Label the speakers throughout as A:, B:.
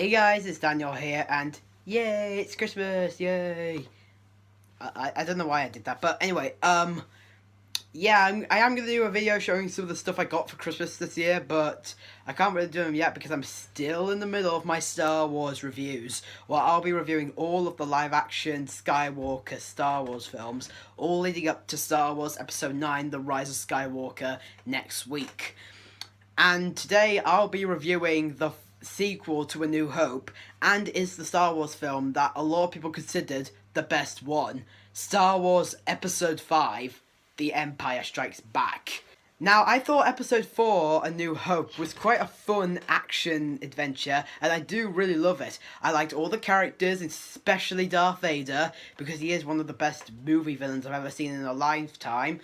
A: Hey guys, it's Daniel here, and yay, it's Christmas, yay! I don't know why I did that, but anyway, yeah, I am going to do a video showing some of the stuff I got for Christmas this year, but I can't really do them yet because I'm still in the middle of my Star Wars reviews, where I'll be reviewing all of the live-action Skywalker Star Wars films, all leading up to Star Wars Episode 9, The Rise of Skywalker, next week. And today I'll be reviewing the sequel to A New Hope, and is the Star Wars film that a lot of people considered the best one, Star Wars Episode 5, The Empire Strikes Back. Now, I thought Episode 4, A New Hope, was quite a fun action adventure, and I do really love it. I liked all the characters, especially Darth Vader, because he is one of the best movie villains I've ever seen in a lifetime.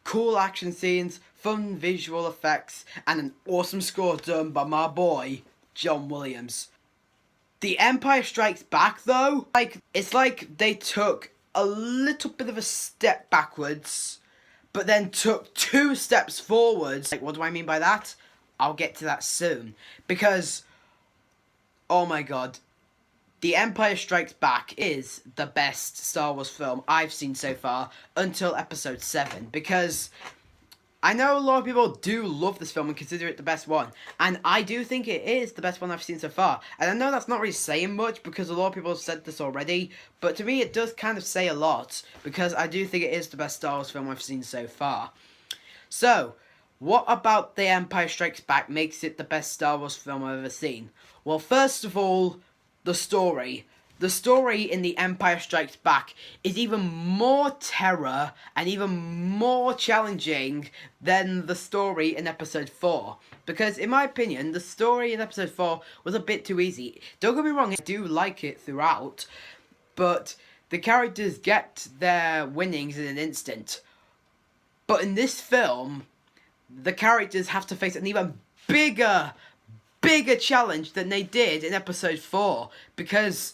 A: Cool action scenes, fun visual effects, and an awesome score done by my boy, John Williams. The Empire Strikes Back, though, it's like they took a little bit of a step backwards, but then took 2 steps forwards. What do I mean by that? I'll get to that soon. Because, oh my god, The Empire Strikes Back is the best Star Wars film I've seen so far until Episode 7. Because I know a lot of people do love this film and consider it the best one. And I do think it is the best one I've seen so far. And I know that's not really saying much because a lot of people have said this already. But to me it does kind of say a lot. Because I do think it is the best Star Wars film I've seen so far. So, what about The Empire Strikes Back makes it the best Star Wars film I've ever seen? Well, first of all, the story. The story in The Empire Strikes Back is even more terror and even more challenging than the story in Episode 4. Because, in my opinion, the story in Episode 4 was a bit too easy. Don't get me wrong, I do like it throughout, but the characters get their winnings in an instant. But in this film, the characters have to face an even bigger challenge than they did in Episode 4. Because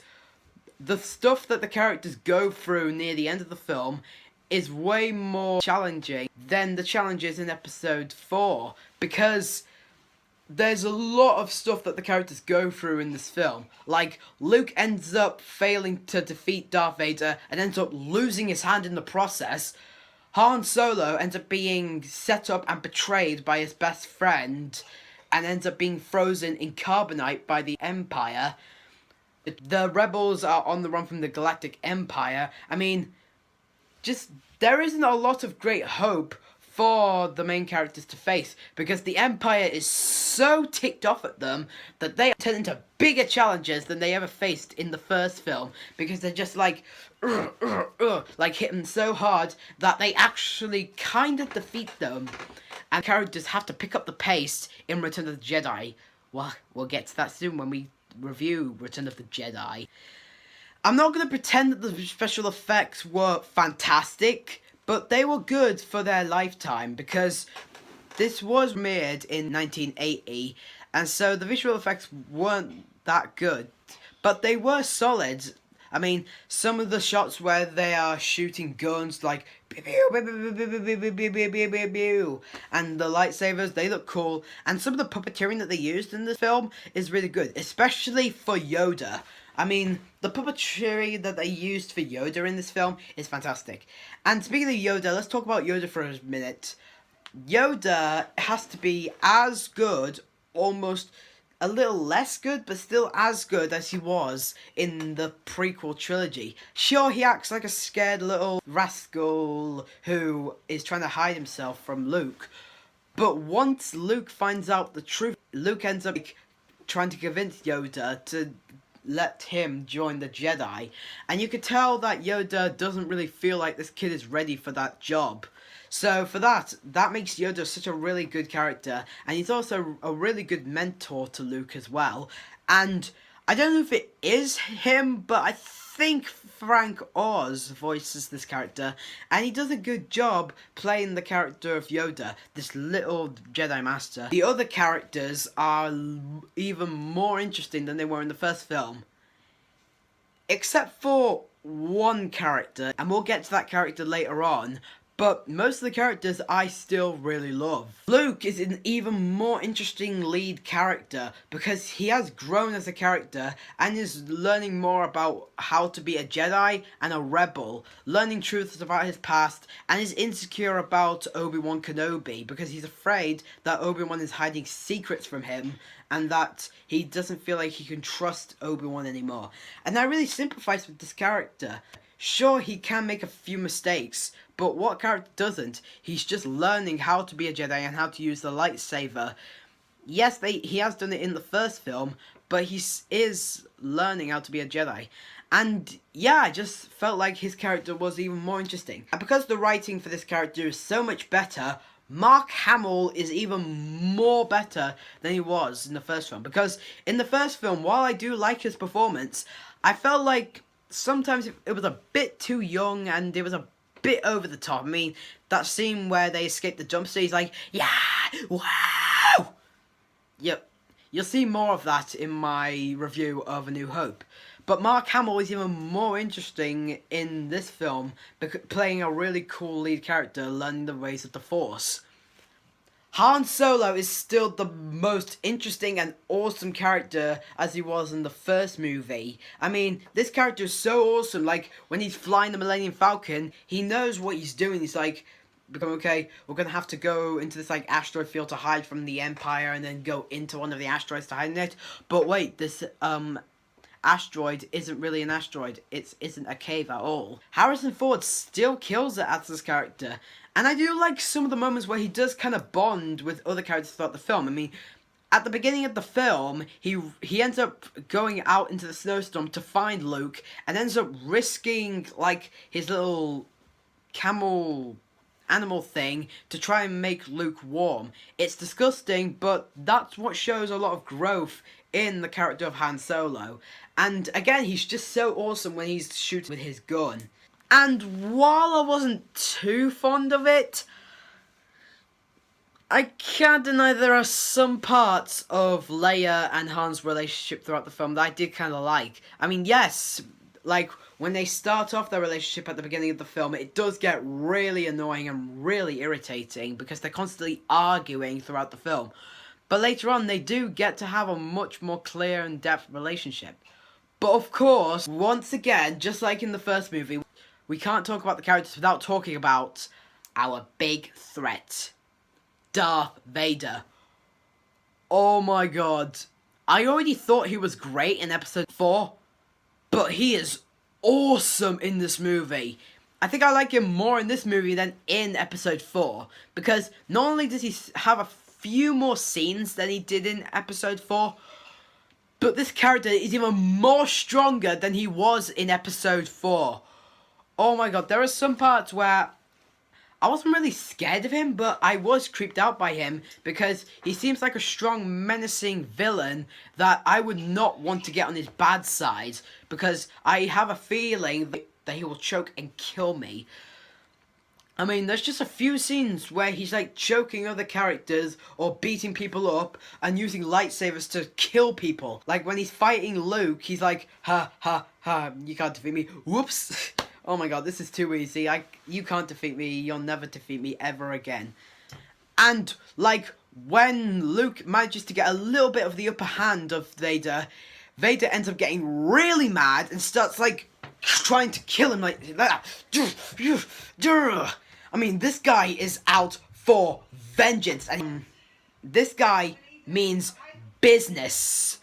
A: the stuff that the characters go through near the end of the film is way more challenging than the challenges in Episode 4. Because there's a lot of stuff that the characters go through in this film. Like, Luke ends up failing to defeat Darth Vader and ends up losing his hand in the process. Han Solo ends up being set up and betrayed by his best friend and ends up being frozen in carbonite by the Empire. The rebels are on the run from the Galactic Empire. I mean, there isn't a lot of great hope for the main characters to face, because the Empire is so ticked off at them that they turn into bigger challenges than they ever faced in the first film, because they're just like hitting so hard that they actually kind of defeat them, and characters have to pick up the pace in Return of the Jedi. Well, we'll get to that soon when we review Return of the Jedi. I'm not going to pretend that the special effects were fantastic, but they were good for their lifetime, because this was made in 1980, and so the visual effects weren't that good, but they were solid. I mean, some of the shots where they are shooting guns like and the lightsabers, they look cool, and some of the puppeteering that they used in this film is really good, especially for Yoda. I mean, the puppetry that they used for Yoda in this film is fantastic. And speaking of Yoda, let's talk about Yoda for a minute. Yoda has to be as good, almost a little less good, but still as good as he was in the prequel trilogy. Sure, he acts like a scared little rascal who is trying to hide himself from Luke, but once Luke finds out the truth, Luke ends up trying to convince Yoda to let him join the Jedi, and you could tell that Yoda doesn't really feel like this kid is ready for that job. So for that makes Yoda such a really good character, and he's also a really good mentor to Luke as well. And I don't know if it is him, but I think Frank Oz voices this character, and he does a good job playing the character of Yoda, this little Jedi Master. The other characters are even more interesting than they were in the first film, except for one character, and we'll get to that character later on. But most of the characters I still really love. Luke is an even more interesting lead character because he has grown as a character and is learning more about how to be a Jedi and a rebel, learning truths about his past, and is insecure about Obi-Wan Kenobi because he's afraid that Obi-Wan is hiding secrets from him and that he doesn't feel like he can trust Obi-Wan anymore. And I really sympathize with this character. Sure, he can make a few mistakes, but what character doesn't? He's just learning how to be a Jedi and how to use the lightsaber. Yes, he has done it in the first film, but he is learning how to be a Jedi. And yeah, I just felt like his character was even more interesting. And because the writing for this character is so much better, Mark Hamill is even more better than he was in the first film. Because in the first film, while I do like his performance, I felt like sometimes it was a bit too young and it was a bit over the top. I mean, that scene where they escape the jump scare, he's like, yeah, wow. Yep, you'll see more of that in my review of A New Hope. But Mark Hamill is even more interesting in this film, playing a really cool lead character, learning the ways of the Force. Han Solo is still the most interesting and awesome character as he was in the first movie. I mean, this character is so awesome. Like, when he's flying the Millennium Falcon, he knows what he's doing. He's like, okay, we're gonna have to go into this, like, asteroid field to hide from the Empire and then go into one of the asteroids to hide in it. But wait, this, asteroid isn't really an asteroid. It isn't a cave at all. Harrison Ford still kills it as this character. And I do like some of the moments where he does kind of bond with other characters throughout the film. I mean, at the beginning of the film, he ends up going out into the snowstorm to find Luke and ends up risking, like, his little camel animal thing to try and make Luke warm. It's disgusting, but that's what shows a lot of growth in the character of Han Solo. And again, he's just so awesome when he's shooting with his gun. And while I wasn't too fond of it, I can't deny there are some parts of Leia and Han's relationship throughout the film that I did kind of like. I mean, yes, like, when they start off their relationship at the beginning of the film, it does get really annoying and really irritating because they're constantly arguing throughout the film. But later on, they do get to have a much more clear and depth relationship. But of course, once again, just like in the first movie, we can't talk about the characters without talking about our big threat, Darth Vader. Oh my god. I already thought he was great in episode 4, but he is awesome in this movie. I think I like him more in this movie than in episode 4, because not only does he have a few more scenes than he did in episode 4, but this character is even more stronger than he was in episode 4. Oh my god, there are some parts where I wasn't really scared of him, but I was creeped out by him because he seems like a strong, menacing villain that I would not want to get on his bad side because I have a feeling that he will choke and kill me. I mean, there's just a few scenes where he's like choking other characters or beating people up and using lightsabers to kill people. Like when he's fighting Luke, he's like, ha, ha, ha, you can't defeat me. Whoops. Oh my god, this is too easy. You can't defeat me. You'll never defeat me ever again. And, like, when Luke manages to get a little bit of the upper hand of Vader, Vader ends up getting really mad and starts, like, trying to kill him like that. I mean, this guy is out for vengeance. And this guy means business.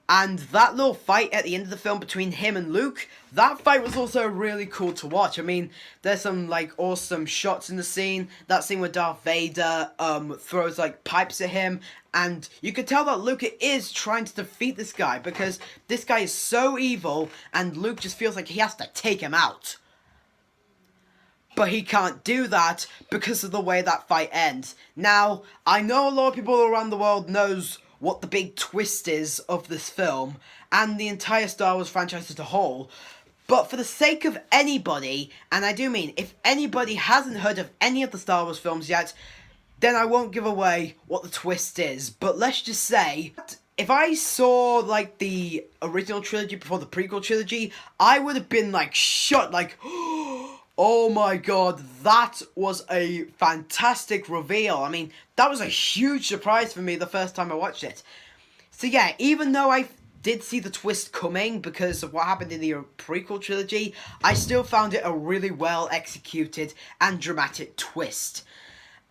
A: And that little fight at the end of the film between him and Luke, that fight was also really cool to watch. I mean, there's some, like, awesome shots in the scene. That scene where Darth Vader throws, like, pipes at him. And you could tell that Luke is trying to defeat this guy because this guy is so evil and Luke just feels like he has to take him out. But he can't do that because of the way that fight ends. Now, I know a lot of people around the world knows what the big twist is of this film, and the entire Star Wars franchise as a whole, but for the sake of anybody, and I do mean, if anybody hasn't heard of any of the Star Wars films yet, then I won't give away what the twist is, but let's just say, if I saw, like, the original trilogy before the prequel trilogy, I would have been, like, shocked, like, Oh my god, that was a fantastic reveal. I mean, that was a huge surprise for me the first time I watched it. So yeah, even though I did see the twist coming because of what happened in the prequel trilogy, I still found it a really well executed and dramatic twist.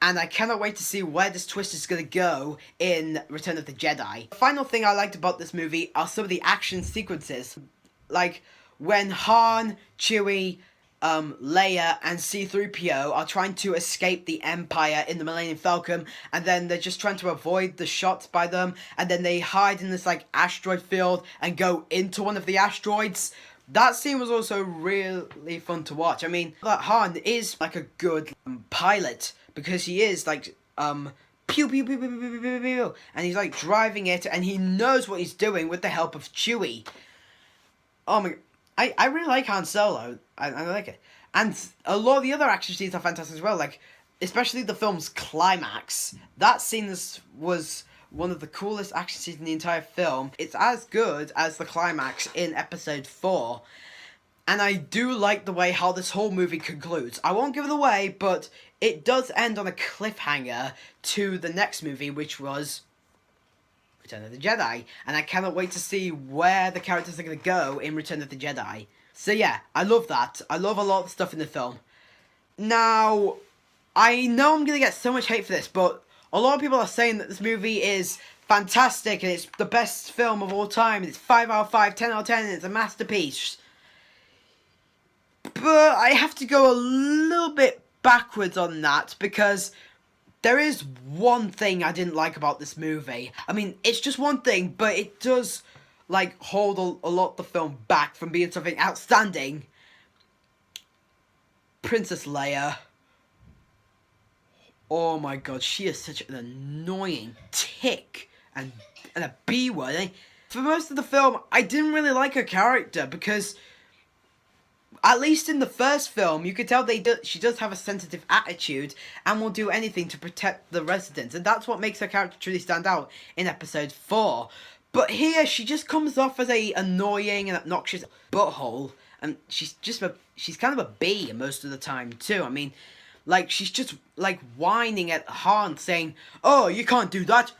A: And I cannot wait to see where this twist is going to go in Return of the Jedi. The final thing I liked about this movie are some of the action sequences. Like, when Han, Chewie, Leia, and C-3PO are trying to escape the Empire in the Millennium Falcon, and then they're just trying to avoid the shots by them, and then they hide in this, like, asteroid field and go into one of the asteroids. That scene was also really fun to watch. I mean, that Han is, like, a good pilot, because he is, like, pew, pew, pew, pew, pew, pew, pew, pew, and he's, like, driving it, and he knows what he's doing with the help of Chewie. Oh my, I really like Han Solo. I like it. And a lot of the other action scenes are fantastic as well, like, especially the film's climax. That scene was one of the coolest action scenes in the entire film. It's as good as the climax in episode 4. And I do like the way how this whole movie concludes. I won't give it away, but it does end on a cliffhanger to the next movie, which was Return of the Jedi. And I cannot wait to see where the characters are going to go in Return of the Jedi. So yeah, I love that. I love a lot of the stuff in the film. Now, I know I'm going to get so much hate for this, but a lot of people are saying that this movie is fantastic and it's the best film of all time. And it's 5 out of 5, 10 out of 10, and it's a masterpiece. But I have to go a little bit backwards on that, because there is one thing I didn't like about this movie. I mean, it's just one thing, but it does, like, hold a lot of the film back from being something outstanding. Princess Leia. Oh my god, she is such an annoying tick and a B-word. For most of the film, I didn't really like her character, because at least in the first film, you could tell she does have a sensitive attitude and will do anything to protect the residents. And that's what makes her character truly stand out in episode 4. But here, she just comes off as a annoying and obnoxious butthole. And she's kind of a B most of the time, too. I mean, like, she's just, like, whining at Han, saying, "Oh, you can't do that."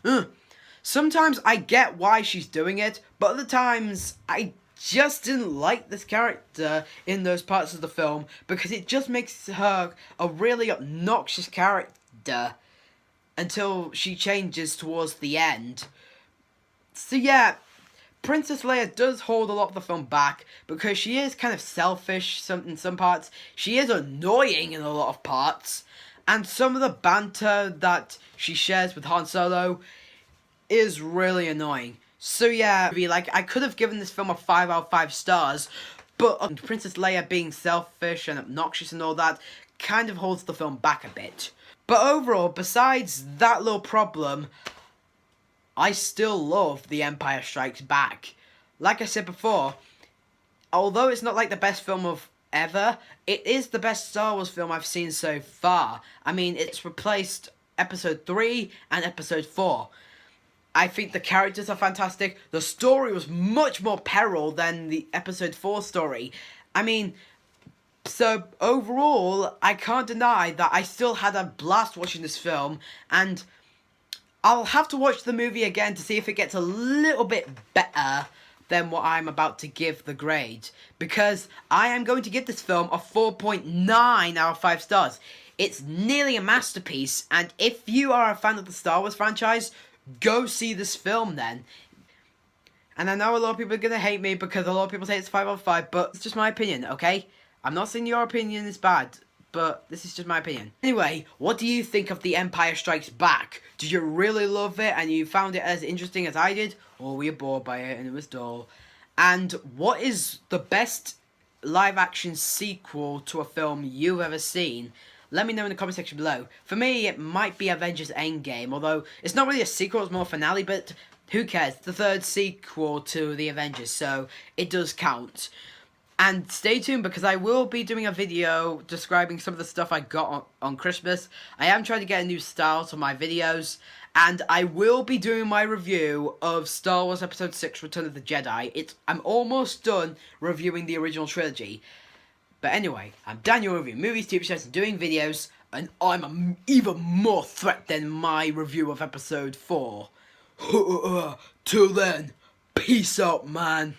A: Sometimes I get why she's doing it, but other times I just didn't like this character in those parts of the film, because it just makes her a really obnoxious character until she changes towards the end. So yeah, Princess Leia does hold a lot of the film back, because she is kind of selfish in some parts. She is annoying in a lot of parts, and some of the banter that she shares with Han Solo is really annoying. So yeah, like, I could have given this film a 5 out of 5 stars, but Princess Leia being selfish and obnoxious and all that kind of holds the film back a bit. But overall, besides that little problem, I still love The Empire Strikes Back. Like I said before, although it's not like the best film of ever, it is the best Star Wars film I've seen so far. I mean, it's replaced Episode 3 and Episode 4. I think the characters are fantastic. The story was much more peril than the Episode 4 story. I mean, so overall, I can't deny that I still had a blast watching this film, and I'll have to watch the movie again to see if it gets a little bit better than what I'm about to give the grade, because I am going to give this film a 4.9 out of 5 stars. It's nearly a masterpiece, and if you are a fan of the Star Wars franchise, go see this film then. And I know a lot of people are going to hate me because a lot of people say it's 5 out of 5, but it's just my opinion, okay? I'm not saying your opinion is bad, but this is just my opinion. Anyway, what do you think of The Empire Strikes Back? Did you really love it and you found it as interesting as I did? Or were you bored by it and it was dull? And what is the best live-action sequel to a film you've ever seen? Let me know in the comment section below. For me, it might be Avengers Endgame, although it's not really a sequel, it's more a finale, but who cares? It's the third sequel to the Avengers, so it does count. And stay tuned, because I will be doing a video describing some of the stuff I got on Christmas. I am trying to get a new style to my videos, and I will be doing my review of Star Wars Episode 6 Return of the Jedi. I'm almost done reviewing the original trilogy. But anyway, I'm Daniel reviewing movies, TV shows, and doing videos, and I'm an even more threat than my review of episode 4. Till then, peace out, man.